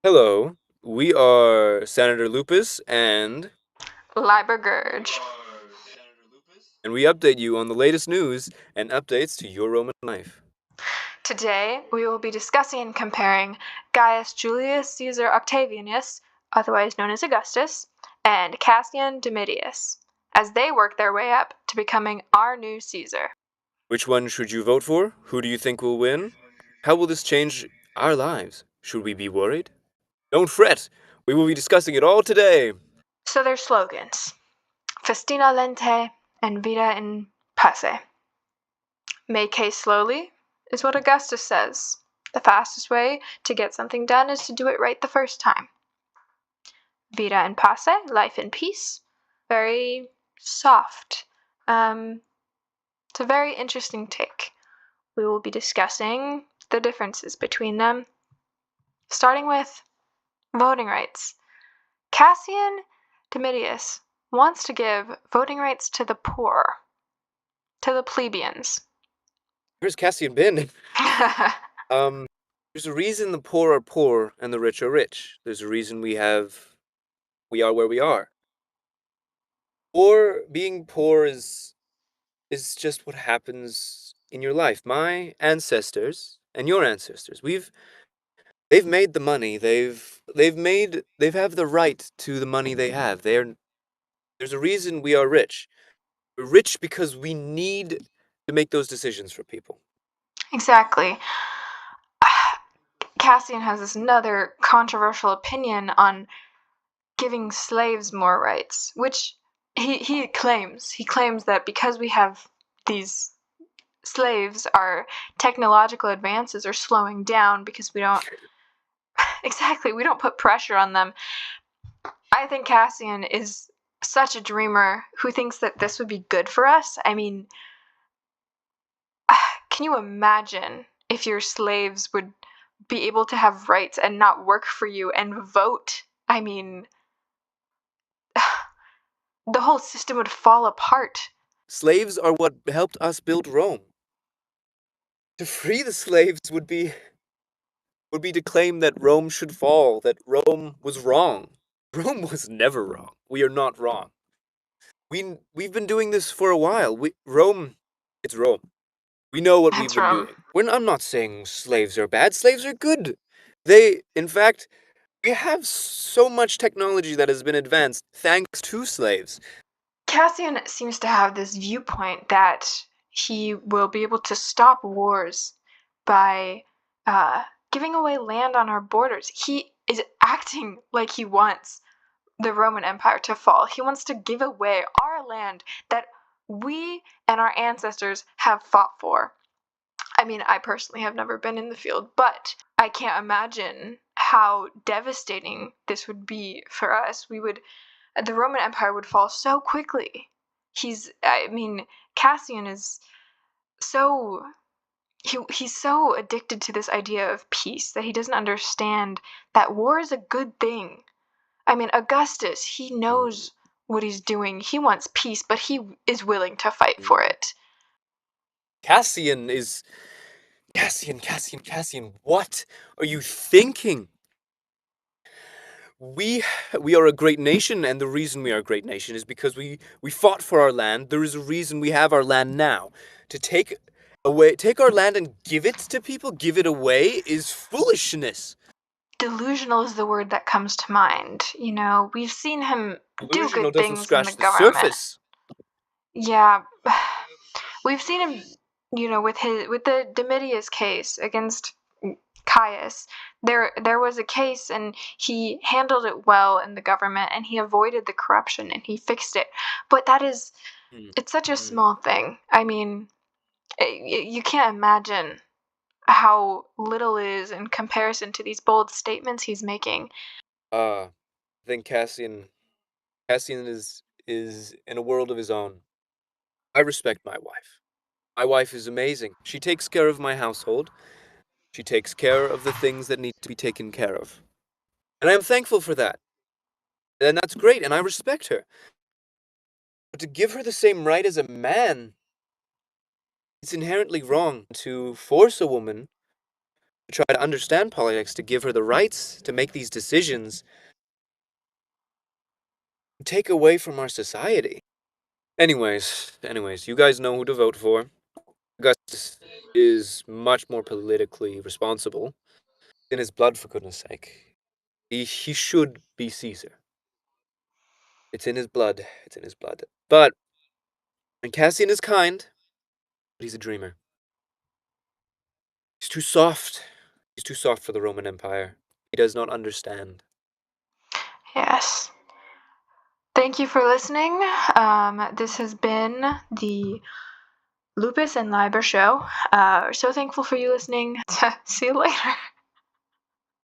Hello, we are Senator Lupus Liber Gurge. and we update you on the latest news and updates to your Roman life. Today, we will be discussing and comparing Gaius Julius Caesar Octavianus, otherwise known as Augustus, and Cassian Domitius, as they work their way up to becoming our new Caesar. Which one should you vote for? Who do you think will win? How will this change our lives? Should we be worried? Don't fret, we will be discussing it all today. So their slogans: Festina lente and vita in pace. Make haste slowly is what Augustus says. The fastest way to get something done is to do it right the first time. Vita in pace, life in peace. Very soft. It's a very interesting take. We will be discussing the differences between them, starting with voting rights. Cassian Domitius wants to give voting rights to the poor, to the plebeians. Where's Cassian been? Um, there's a reason the poor are poor and the rich are rich. There's a reason we are where we are. Or being poor is just what happens in your life. My ancestors and your ancestors, they've made the money. They've have the right to the money they have. There's a reason we are rich. We're rich because we need to make those decisions for people. Exactly. Cassian has this another controversial opinion on giving slaves more rights, which he claims. He claims that because we have these slaves, our technological advances are slowing down because we don't exactly we don't put pressure on them. I think Cassian is such a dreamer who thinks that this would be good for us. I mean, can you imagine if your slaves would be able to have rights and not work for you and vote? I mean, the whole system would fall apart. Slaves are what helped us build Rome. To free the slaves would be to claim that Rome should fall, that Rome was wrong. Rome was never wrong. We are not wrong. We've been doing this for a while. It's Rome. We know what we've That's been Rome. doing. I'm not saying slaves are bad. Slaves are good. In fact, we have so much technology that has been advanced thanks to slaves. Cassian seems to have this viewpoint that he will be able to stop wars by giving away land on our borders. He is acting like he wants the Roman Empire to fall. He wants to give away our land that we and our ancestors have fought for. I mean, I personally have never been in the field, but I can't imagine how devastating this would be for us. The Roman Empire would fall so quickly. I mean, Cassian is so he's so addicted to this idea of peace that he doesn't understand that war is a good thing. I mean, Augustus, he knows what he's doing. He wants peace, but he is willing to fight for it. Cassian is Cassian. What are you thinking? We we are a great nation, and the reason we are a great nation is because we fought for our land. There is a reason we have our land now. To take our land and give it to people, give it away, is foolishness. Delusional is the word that comes to mind. You know, we've seen him do Delusional good doesn't things in the scratch the government. surface. Yeah, we've seen him, with the Domitius case against Caius. There was a case and he handled it well in the government and he avoided the corruption and he fixed it. But Hmm, it's such a hmm. small thing. I mean, you can't imagine how little it is in comparison to these bold statements he's making. I think Cassian is in a world of his own. I respect my wife. My wife is amazing. She takes care of my household. She takes care of the things that need to be taken care of. And I am thankful for that. And that's great, and I respect her. But to give her the same right as a man, it's inherently wrong to force a woman try to understand politics, to give her the rights to make these decisions, take away from our society. Anyways, you guys know who to vote for. Augustus is much more politically responsible. It's in his blood, for goodness sake. He should be Caesar. It's in his blood. It's in his blood. But, and Cassian is kind, but he's a dreamer. He's too soft. He's too soft for the Roman Empire. He does not understand. Yes. Thank you for listening. This has been the Lupus and Liber show. So thankful for you listening. See you later.